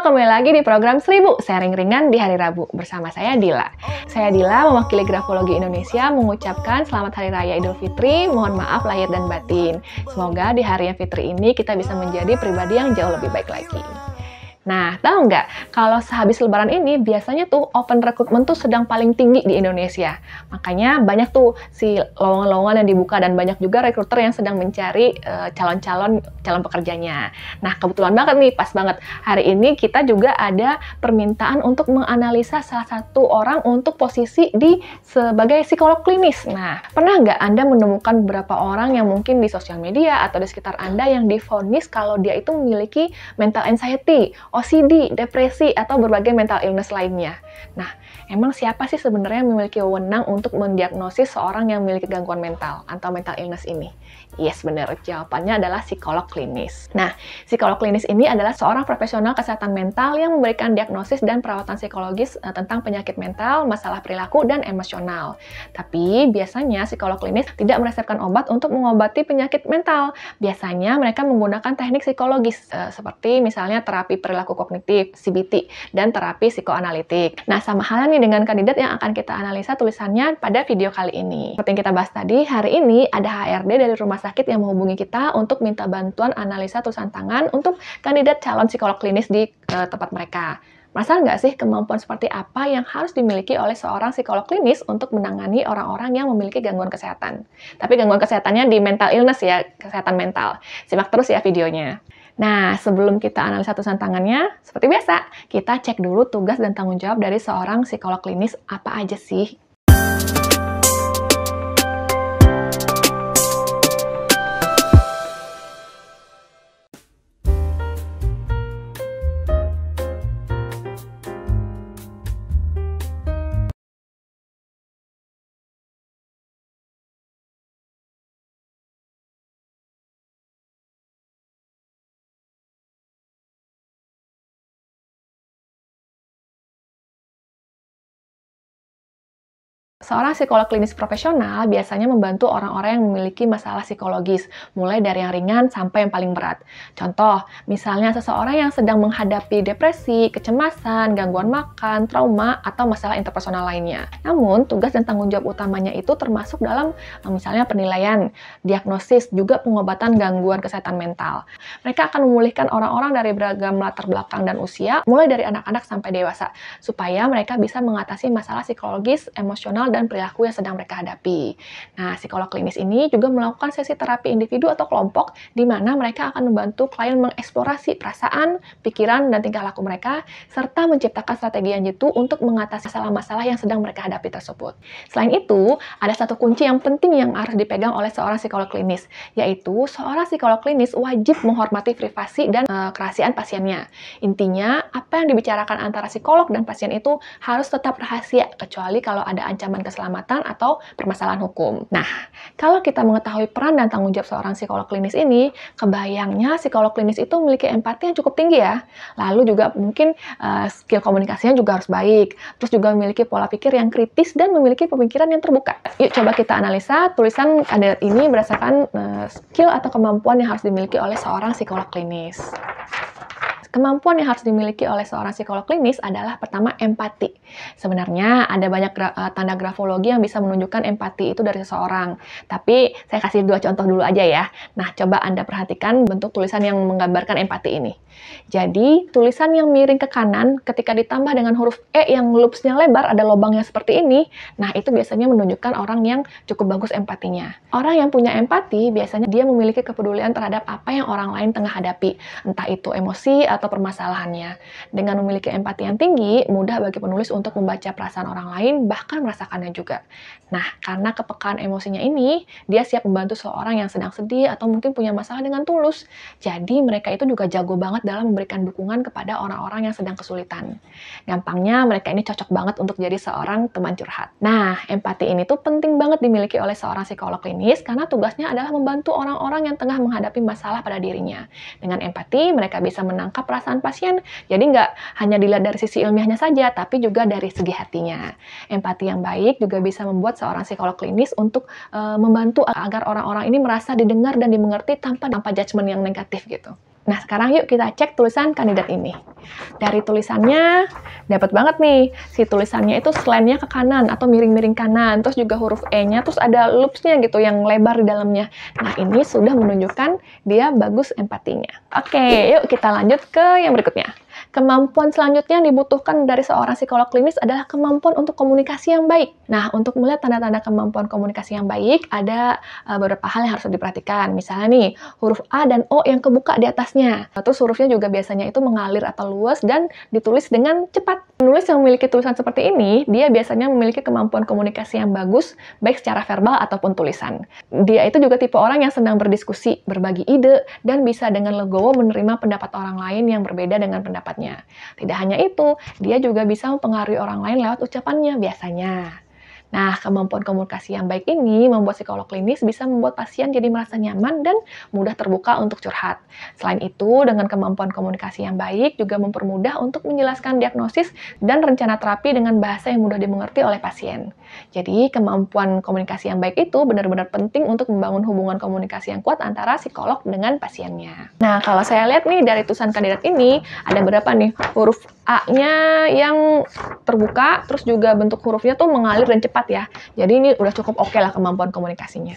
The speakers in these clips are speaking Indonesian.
Halo, kembali lagi di program 1000 Sharing Ringan di Hari Rabu bersama saya Dila. Saya Dila mewakili Grafologi Indonesia mengucapkan Selamat Hari Raya Idul Fitri, mohon maaf lahir dan batin. Semoga di hari yang fitri ini kita bisa menjadi pribadi yang jauh lebih baik lagi. Nah, tahu nggak, kalau sehabis lebaran ini biasanya tuh open recruitment tuh sedang paling tinggi di Indonesia. Makanya banyak tuh si lowongan-lowongan yang dibuka dan banyak juga rekruter yang sedang mencari calon pekerjanya. Nah, kebetulan banget nih, pas banget. Hari ini kita juga ada permintaan untuk menganalisa salah satu orang untuk posisi sebagai psikolog klinis. Nah, pernah nggak Anda menemukan beberapa orang yang mungkin di sosial media atau di sekitar Anda yang divonis kalau dia itu memiliki mental anxiety, OCD, depresi, atau berbagai mental illness lainnya. Nah, emang siapa sih sebenarnya yang memiliki wewenang untuk mendiagnosis seorang yang memiliki gangguan mental atau mental illness ini? Yes, benar. Jawabannya adalah psikolog klinis. Nah, psikolog klinis ini adalah seorang profesional kesehatan mental yang memberikan diagnosis dan perawatan psikologis tentang penyakit mental, masalah perilaku, dan emosional. Tapi, biasanya psikolog klinis tidak meresepkan obat untuk mengobati penyakit mental. Biasanya mereka menggunakan teknik psikologis, seperti misalnya terapi perilaku kognitif, CBT, dan terapi psikoanalitik. Nah, sama halnya nih dengan kandidat yang akan kita analisa tulisannya pada video kali ini. Seperti yang kita bahas tadi, hari ini ada HRD dari rumah sakit yang menghubungi kita untuk minta bantuan analisa tulisan tangan untuk kandidat calon psikolog klinis di tempat mereka. Penasaran nggak sih kemampuan seperti apa yang harus dimiliki oleh seorang psikolog klinis untuk menangani orang-orang yang memiliki gangguan kesehatan? Tapi gangguan kesehatannya di mental illness ya, kesehatan mental. Simak terus ya videonya. Nah, sebelum kita analisa tulisan tangannya, seperti biasa, kita cek dulu tugas dan tanggung jawab dari seorang psikolog klinis apa aja sih. Seorang psikolog klinis profesional biasanya membantu orang-orang yang memiliki masalah psikologis, mulai dari yang ringan sampai yang paling berat. Contoh, misalnya seseorang yang sedang menghadapi depresi, kecemasan, gangguan makan, trauma, atau masalah interpersonal lainnya. Namun, tugas dan tanggung jawab utamanya itu termasuk dalam misalnya penilaian, diagnosis, juga pengobatan gangguan kesehatan mental. Mereka akan memulihkan orang-orang dari beragam latar belakang dan usia, mulai dari anak-anak sampai dewasa, supaya mereka bisa mengatasi masalah psikologis, emosional, dan perilaku yang sedang mereka hadapi. Nah, psikolog klinis ini juga melakukan sesi terapi individu atau kelompok di mana mereka akan membantu klien mengeksplorasi perasaan, pikiran, dan tingkah laku mereka, serta menciptakan strategi yang jitu untuk mengatasi masalah-masalah yang sedang mereka hadapi tersebut. Selain itu, ada satu kunci yang penting yang harus dipegang oleh seorang psikolog klinis, yaitu seorang psikolog klinis wajib menghormati privasi dan kerahasiaan pasiennya. Intinya, apa yang dibicarakan antara psikolog dan pasien itu harus tetap rahasia, kecuali kalau ada ancaman keselamatan atau permasalahan hukum. Nah, kalau kita mengetahui peran dan tanggung jawab seorang psikolog klinis ini, kebayangnya psikolog klinis itu memiliki empati yang cukup tinggi ya. Lalu juga mungkin skill komunikasinya juga harus baik. Terus juga memiliki pola pikir yang kritis dan memiliki pemikiran yang terbuka. Yuk coba kita analisa tulisan kandidat ini berdasarkan skill atau kemampuan yang harus dimiliki oleh seorang psikolog klinis. Kemampuan yang harus dimiliki oleh seorang psikolog klinis adalah pertama empati. Sebenarnya ada banyak tanda grafologi yang bisa menunjukkan empati itu dari seseorang. Tapi saya kasih 2 contoh dulu aja ya. Nah, coba Anda perhatikan bentuk tulisan yang menggambarkan empati ini. Jadi, tulisan yang miring ke kanan ketika ditambah dengan huruf E yang loopsnya lebar, ada lubangnya seperti ini. Nah, itu biasanya menunjukkan orang yang cukup bagus empatinya. Orang yang punya empati biasanya dia memiliki kepedulian terhadap apa yang orang lain tengah hadapi. Entah itu emosi atau permasalahannya. Dengan memiliki empati yang tinggi, mudah bagi penulis untuk membaca perasaan orang lain, bahkan merasakannya juga. Nah, karena kepekaan emosinya ini, dia siap membantu seorang yang sedang sedih atau mungkin punya masalah dengan tulus. Jadi, mereka itu juga jago banget dalam memberikan dukungan kepada orang-orang yang sedang kesulitan. Gampangnya, mereka ini cocok banget untuk jadi seorang teman curhat. Nah, empati ini tuh penting banget dimiliki oleh seorang psikolog klinis karena tugasnya adalah membantu orang-orang yang tengah menghadapi masalah pada dirinya. Dengan empati, mereka bisa menangkap perasaan pasien, jadi nggak hanya dilihat dari sisi ilmiahnya saja, tapi juga dari segi hatinya. Empati yang baik juga bisa membuat seorang psikolog klinis untuk membantu agar orang-orang ini merasa didengar dan dimengerti tanpa judgement yang negatif gitu. Nah, sekarang yuk kita cek tulisan kandidat ini. Dari tulisannya, dapat banget nih, si tulisannya itu slant-nya ke kanan atau miring-miring kanan, terus juga huruf E-nya, terus ada loops-nya gitu yang lebar di dalamnya. Nah, ini sudah menunjukkan dia bagus empatinya. Oke, yuk kita lanjut ke yang berikutnya. Kemampuan selanjutnya yang dibutuhkan dari seorang psikolog klinis adalah kemampuan untuk komunikasi yang baik. Nah, untuk melihat tanda-tanda kemampuan komunikasi yang baik, ada beberapa hal yang harus diperhatikan. Misalnya nih, huruf A dan O yang kebuka di atasnya. Terus hurufnya juga biasanya itu mengalir atau luas dan ditulis dengan cepat. Penulis yang memiliki tulisan seperti ini, dia biasanya memiliki kemampuan komunikasi yang bagus, baik secara verbal ataupun tulisan. Dia itu juga tipe orang yang senang berdiskusi, berbagi ide, dan bisa dengan legowo menerima pendapat orang lain yang berbeda dengan pendapatnya. Tidak hanya itu, dia juga bisa mempengaruhi orang lain lewat ucapannya biasanya. Nah, kemampuan komunikasi yang baik ini membuat psikolog klinis bisa membuat pasien jadi merasa nyaman dan mudah terbuka untuk curhat. Selain itu, dengan kemampuan komunikasi yang baik juga mempermudah untuk menjelaskan diagnosis dan rencana terapi dengan bahasa yang mudah dimengerti oleh pasien. Jadi, kemampuan komunikasi yang baik itu benar-benar penting untuk membangun hubungan komunikasi yang kuat antara psikolog dengan pasiennya. Nah, kalau saya lihat nih dari tulisan kandidat ini, ada berapa nih huruf A-nya yang terbuka, terus juga bentuk hurufnya tuh mengalir dan cepat ya. Jadi ini udah cukup oke lah kemampuan komunikasinya.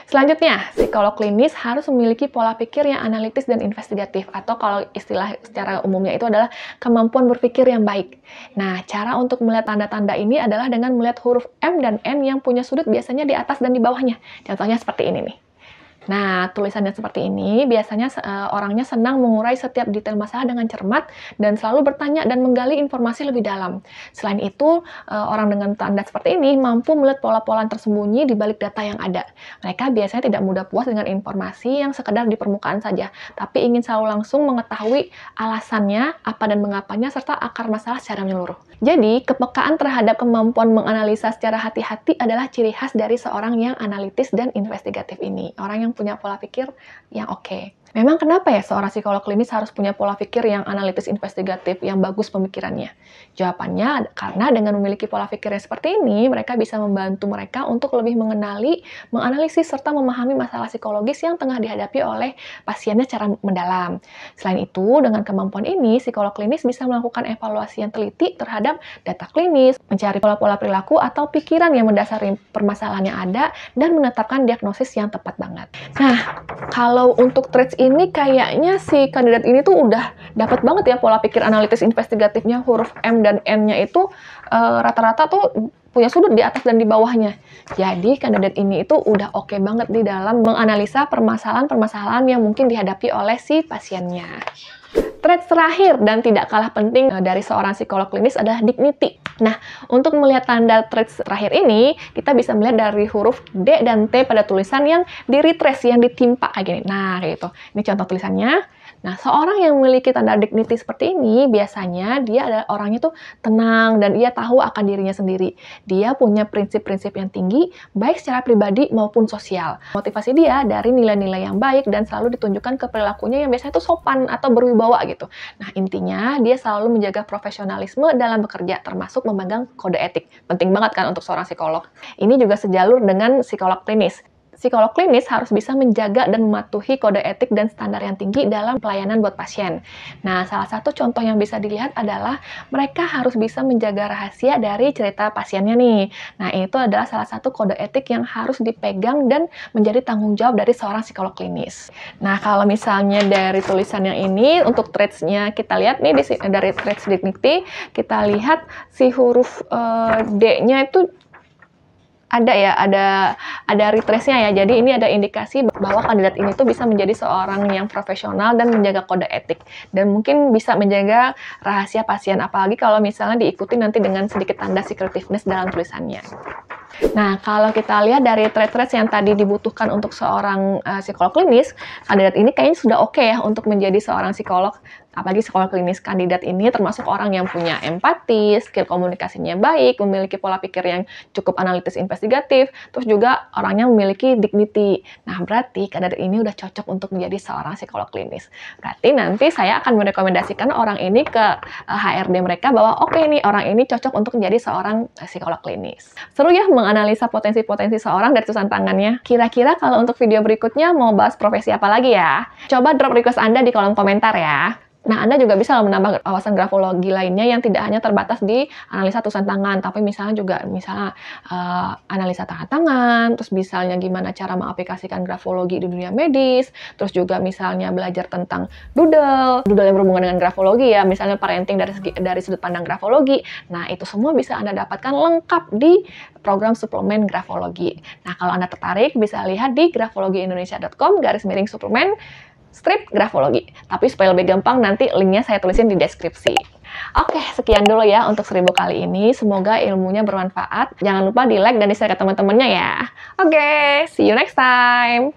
Selanjutnya, psikolog klinis harus memiliki pola pikir yang analitis dan investigatif, atau kalau istilah secara umumnya itu adalah kemampuan berpikir yang baik. Nah, cara untuk melihat tanda-tanda ini adalah dengan melihat huruf M dan N yang punya sudut biasanya di atas dan di bawahnya. Contohnya seperti ini nih. Nah, tulisannya seperti ini, biasanya orangnya senang mengurai setiap detail masalah dengan cermat dan selalu bertanya dan menggali informasi lebih dalam. Selain itu, orang dengan tanda seperti ini mampu melihat pola-pola tersembunyi di balik data yang ada. Mereka biasanya tidak mudah puas dengan informasi yang sekedar di permukaan saja, tapi ingin selalu langsung mengetahui alasannya, apa dan mengapanya, serta akar masalah secara menyeluruh. Jadi, kepekaan terhadap kemampuan menganalisa secara hati-hati adalah ciri khas dari seorang yang analitis dan investigatif ini. Orang yang punya pola pikir yang oke. Memang kenapa ya seorang psikolog klinis harus punya pola pikir yang analitis investigatif, yang bagus pemikirannya? Jawabannya, karena dengan memiliki pola pikir yang seperti ini, mereka bisa membantu mereka untuk lebih mengenali, menganalisis, serta memahami masalah psikologis yang tengah dihadapi oleh pasiennya secara mendalam. Selain itu, dengan kemampuan ini, psikolog klinis bisa melakukan evaluasi yang teliti terhadap data klinis, mencari pola-pola perilaku atau pikiran yang mendasari permasalahan yang ada, dan menetapkan diagnosis yang tepat banget. Nah, kalau untuk traits ini kayaknya si kandidat ini tuh udah dapat banget ya pola pikir analitis investigatifnya, huruf M dan N-nya itu rata-rata tuh punya sudut di atas dan di bawahnya. Jadi kandidat ini itu udah oke banget di dalam menganalisa permasalahan-permasalahan yang mungkin dihadapi oleh si pasiennya. Traits terakhir dan tidak kalah penting dari seorang psikolog klinis adalah dignity. Nah, untuk melihat tanda traits terakhir ini, kita bisa melihat dari huruf D dan T pada tulisan yang di-retrace, yang ditimpa kayak gini. Nah, kayak gitu. Ini contoh tulisannya. Nah, seorang yang memiliki tanda dignity seperti ini, biasanya dia adalah orangnya tuh tenang dan ia tahu akan dirinya sendiri. Dia punya prinsip-prinsip yang tinggi, baik secara pribadi maupun sosial. Motivasi dia dari nilai-nilai yang baik dan selalu ditunjukkan ke perilakunya yang biasanya tuh sopan atau berwibawa gitu. Nah, intinya dia selalu menjaga profesionalisme dalam bekerja, termasuk memegang kode etik. Penting banget kan untuk seorang psikolog. Ini juga sejalur dengan psikolog klinis. Psikolog klinis harus bisa menjaga dan mematuhi kode etik dan standar yang tinggi dalam pelayanan buat pasien. Nah, salah satu contoh yang bisa dilihat adalah mereka harus bisa menjaga rahasia dari cerita pasiennya nih. Nah, itu adalah salah satu kode etik yang harus dipegang dan menjadi tanggung jawab dari seorang psikolog klinis. Nah, kalau misalnya dari tulisan yang ini, untuk traits-nya kita lihat nih dari traits dignity, kita lihat si huruf D-nya itu ada retrace-nya ya. Jadi ini ada indikasi bahwa kandidat ini tuh bisa menjadi seorang yang profesional dan menjaga kode etik, dan mungkin bisa menjaga rahasia pasien, apalagi kalau misalnya diikuti nanti dengan sedikit tanda secretiveness dalam tulisannya. Nah, kalau kita lihat dari trait-trait yang tadi dibutuhkan untuk seorang psikolog klinis, kandidat ini kayaknya sudah oke ya untuk menjadi seorang psikolog. Apalagi psikolog klinis kandidat ini termasuk orang yang punya empati, skill komunikasinya baik, memiliki pola pikir yang cukup analitis investigatif, terus juga orangnya memiliki dignity. Nah, berarti kandidat ini udah cocok untuk menjadi seorang psikolog klinis. Berarti nanti saya akan merekomendasikan orang ini ke HRD mereka bahwa oke nih, orang ini cocok untuk menjadi seorang psikolog klinis. Seru ya menganalisa potensi-potensi seorang dari tulisan tangannya. Kira-kira kalau untuk video berikutnya mau bahas profesi apa lagi ya? Coba drop request Anda di kolom komentar ya. Nah, Anda juga bisa menambah wawasan grafologi lainnya yang tidak hanya terbatas di analisa tulisan tangan, tapi misalnya juga analisa tanda tangan, terus misalnya gimana cara mengaplikasikan grafologi di dunia medis, terus juga misalnya belajar tentang doodle yang berhubungan dengan grafologi ya, misalnya parenting dari sudut pandang grafologi. Nah, itu semua bisa Anda dapatkan lengkap di program suplemen grafologi. Nah, kalau Anda tertarik bisa lihat di grafologiindonesia.com/suplemen strip grafologi. Tapi supaya lebih gampang nanti linknya saya tulisin di deskripsi. Oke, sekian dulu ya untuk 1000 kali ini. Semoga ilmunya bermanfaat. Jangan lupa di like dan di share ke teman-temannya ya. Oke, see you next time.